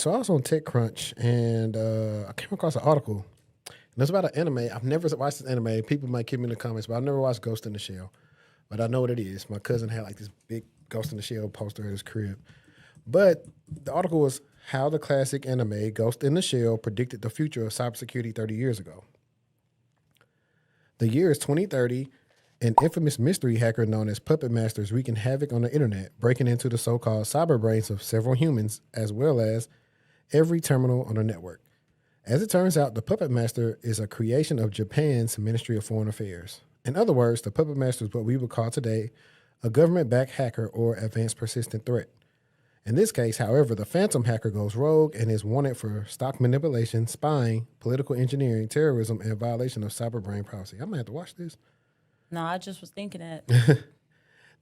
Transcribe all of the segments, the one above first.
So I was on TechCrunch and I came across an article. And it's about an anime. I've never watched this anime. People might keep me in the comments, but I've never watched Ghost in the Shell. But I know what it is. My cousin had like this big Ghost in the Shell poster at his crib. But the article was how the classic anime Ghost in the Shell predicted the future of cybersecurity 30 years ago. The year is 2030. An infamous mystery hacker known as Puppet Master is wreaking havoc on the internet, breaking into the so-called cyber brains of several humans, as well as every terminal on the network. As it turns out, the Puppet Master is a creation of Japan's Ministry of Foreign Affairs. In other words, the Puppet Master is what we would call today a government-backed hacker or advanced persistent threat. In this case, however, the phantom hacker goes rogue and is wanted for stock manipulation, spying, political engineering, terrorism, and violation of cyber brain privacy. I'm going to have to watch this. No, I just was thinking that.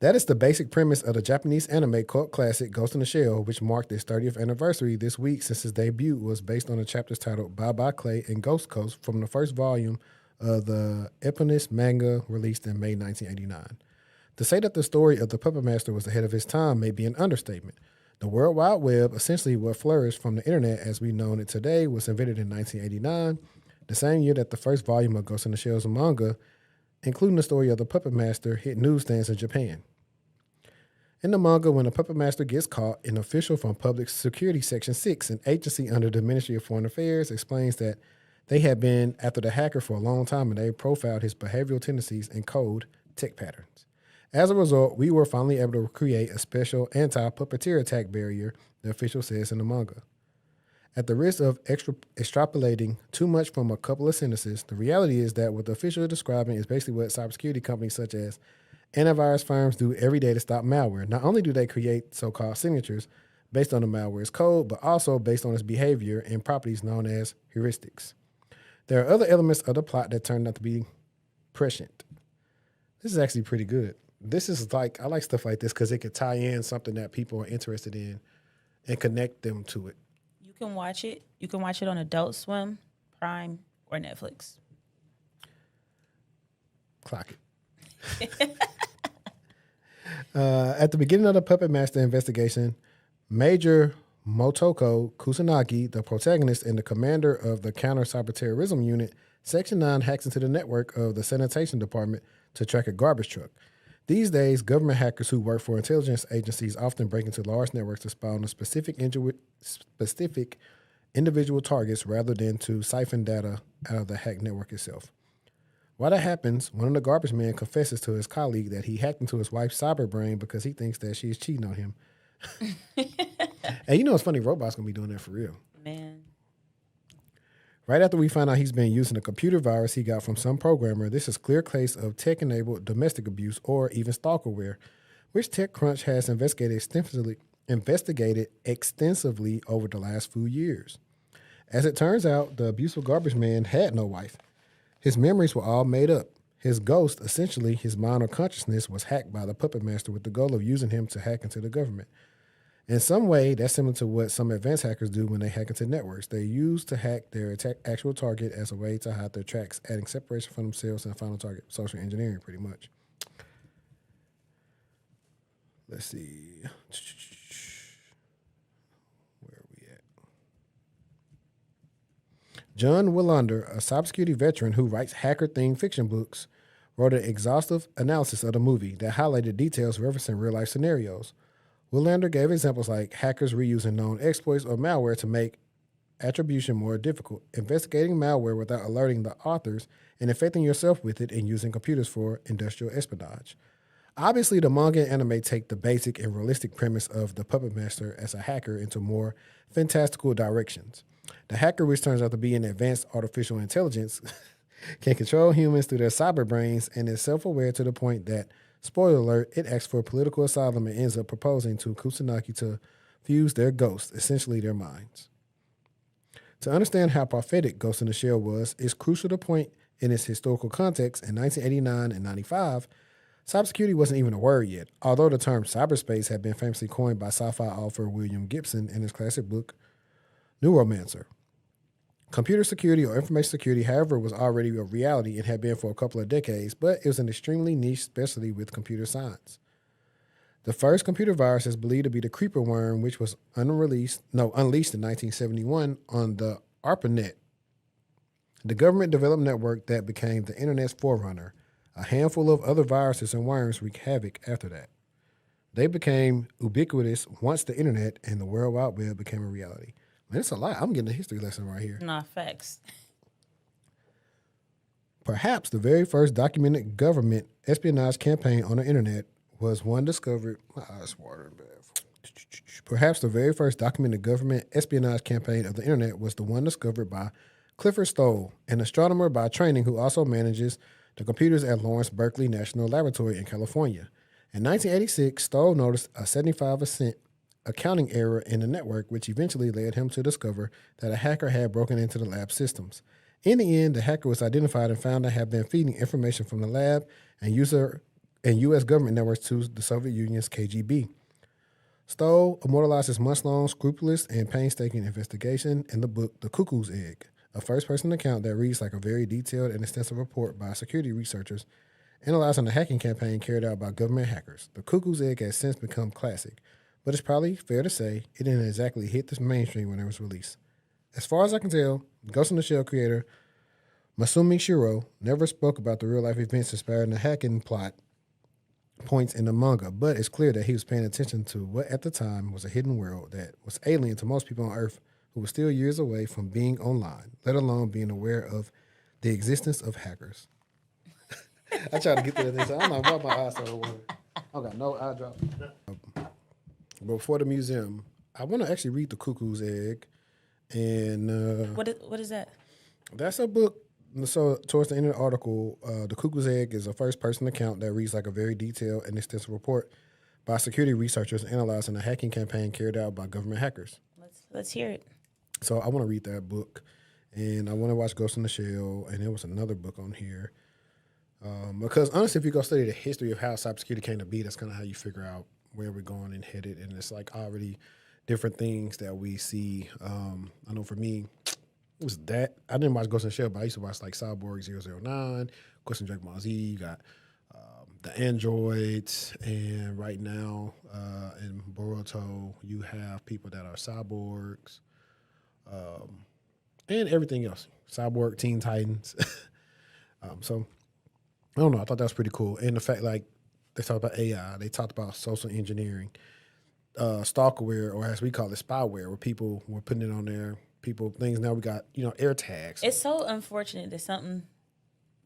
That is the basic premise of the Japanese anime cult classic Ghost in the Shell, which marked its 30th anniversary this week since its debut was based on the chapters titled Bye Bye Clay and Ghost Coast from the first volume of the eponymous manga released in May 1989. To say that the story of the Puppet Master was ahead of its time may be an understatement. The World Wide Web, essentially what flourished from the internet as we know it today, was invented in 1989, the same year that the first volume of Ghost in the Shell's manga, including the story of the Puppet Master, hit newsstands in Japan. In the manga, when the Puppet Master gets caught, an official from Public Security Section 6, an agency under the Ministry of Foreign Affairs, explains that they had been after the hacker for a long time and they profiled his behavioral tendencies and code tech patterns. As a result, we were finally able to create a special anti-puppeteer attack barrier, the official says in the manga. At the risk of extrapolating too much from a couple of sentences, the reality is that what the official is describing is basically what cybersecurity companies such as antivirus firms do every day to stop malware. Not only do they create so-called signatures based on the malware's code, but also based on its behavior and properties known as heuristics. There are other elements of the plot that turn out to be prescient. This is actually pretty good. This is like, I like stuff like this because it could tie in something that people are interested in and connect them to it. You can watch it. You can watch it on Adult Swim, Prime, or Netflix. Clock it. At the beginning of the Puppet Master investigation, Major Motoko Kusanagi, the protagonist and the commander of the Counter-Cyberterrorism Unit, Section 9 hacks into the network of the Sanitation Department to track a garbage truck. These days, government hackers who work for intelligence agencies often break into large networks to spy on a specific individual targets rather than to siphon data out of the hacked network itself. While that happens, one of the garbage men confesses to his colleague that he hacked into his wife's cyber brain because he thinks that she's cheating on him. And you know it's funny, robots gonna be doing that for real. Man. Right after we find out he's been using a computer virus he got from some programmer, this is clear case of tech-enabled domestic abuse or even stalkerware, which TechCrunch has investigated extensively over the last few years. As it turns out, the abusive garbage man had no wife. His memories were all made up. His ghost, essentially his mind or consciousness, was hacked by the Puppet Master with the goal of using him to hack into the government. In some way, that's similar to what some advanced hackers do when they hack into networks. They use to hack their actual target as a way to hide their tracks, adding separation from themselves and final target. Social engineering, pretty much. Let's see. Where are we at? John Willander, a cybersecurity veteran who writes hacker-themed fiction books, wrote an exhaustive analysis of the movie that highlighted details referencing real-life scenarios. Willander gave examples like hackers reusing known exploits or malware to make attribution more difficult, investigating malware without alerting the authors, and infecting yourself with it and using computers for industrial espionage. Obviously, the manga and anime take the basic and realistic premise of the Puppet Master as a hacker into more fantastical directions. The hacker, which turns out to be an advanced artificial intelligence, can control humans through their cyber brains and is self-aware to the point that, spoiler alert, it asks for political asylum and ends up proposing to Kusanagi to fuse their ghosts, essentially their minds. To understand how prophetic Ghost in the Shell was, it's crucial to point in its historical context. In 1989 and 95, cybersecurity wasn't even a word yet, although the term cyberspace had been famously coined by sci-fi author William Gibson in his classic book, Neuromancer. Computer security or information security, however, was already a reality and had been for a couple of decades, but it was an extremely niche specialty with computer science. The first computer virus is believed to be the creeper worm, which was unleashed in 1971 on the ARPANET, the government-developed network that became the Internet's forerunner. A handful of other viruses and worms wreaked havoc after that. They became ubiquitous once the Internet and the World Wide Web became a reality. Man, it's a lot. I'm getting a history lesson right here. Nah, facts. Perhaps the very first documented government espionage campaign on the Internet was one discovered. My eyes watering bad. Perhaps the very first documented government espionage campaign of the Internet was the one discovered by Clifford Stoll, an astronomer by training who also manages the computers at Lawrence Berkeley National Laboratory in California. In 1986, Stoll noticed a 75% accounting error in the network, which eventually led him to discover that a hacker had broken into the lab systems. In the end, the hacker was identified and found to have been feeding information from the lab and U.S. government networks to the Soviet Union's KGB. Stoll immortalized his months-long, scrupulous, and painstaking investigation in the book The Cuckoo's Egg, a first-person account that reads like a very detailed and extensive report by security researchers analyzing the hacking campaign carried out by government hackers. The Cuckoo's Egg has since become classic, but it's probably fair to say it didn't exactly hit the mainstream when it was released. As far as I can tell, Ghost in the Shell creator Masumi Shiro never spoke about the real-life events inspiring the hacking plot points in the manga, but it's clear that he was paying attention to what at the time was a hidden world that was alien to most people on Earth who were still years away from being online, let alone being aware of the existence of hackers. I tried to get to that. I don't know why my eyes started watering. I got no eye drop. Before the museum, I want to actually read The Cuckoo's Egg. And What is that? that's a book. So towards the end of the article, The Cuckoo's Egg is a first-person account that reads like a very detailed and extensive report by security researchers analyzing a hacking campaign carried out by government hackers. Let's hear it. So I want to read that book, and I want to watch Ghost in the Shell, and there was another book on here. Because honestly, if you go study the history of how cybersecurity came to be, that's kind of how you figure out where we're going and headed, and it's like already different things that we see. I know for me, it was that. I didn't watch Ghost in the Shell, but I used to watch like Cyborg 009, Question Dragon Ball Z. You got the androids, and right now in Boruto, you have people that are cyborgs, and everything else. Cyborg, Teen Titans. So I don't know. I thought that was pretty cool, and the fact like they talked about AI, they talked about social engineering, stalkerware, or as we call it, spyware, where people were putting it on there. Things now we got, air tags. It's so unfortunate that something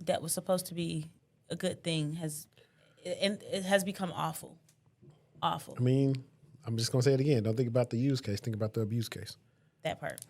that was supposed to be a good thing it has become awful. Awful. I mean, I'm just going to say it again. Don't think about the use case. Think about the abuse case. That part.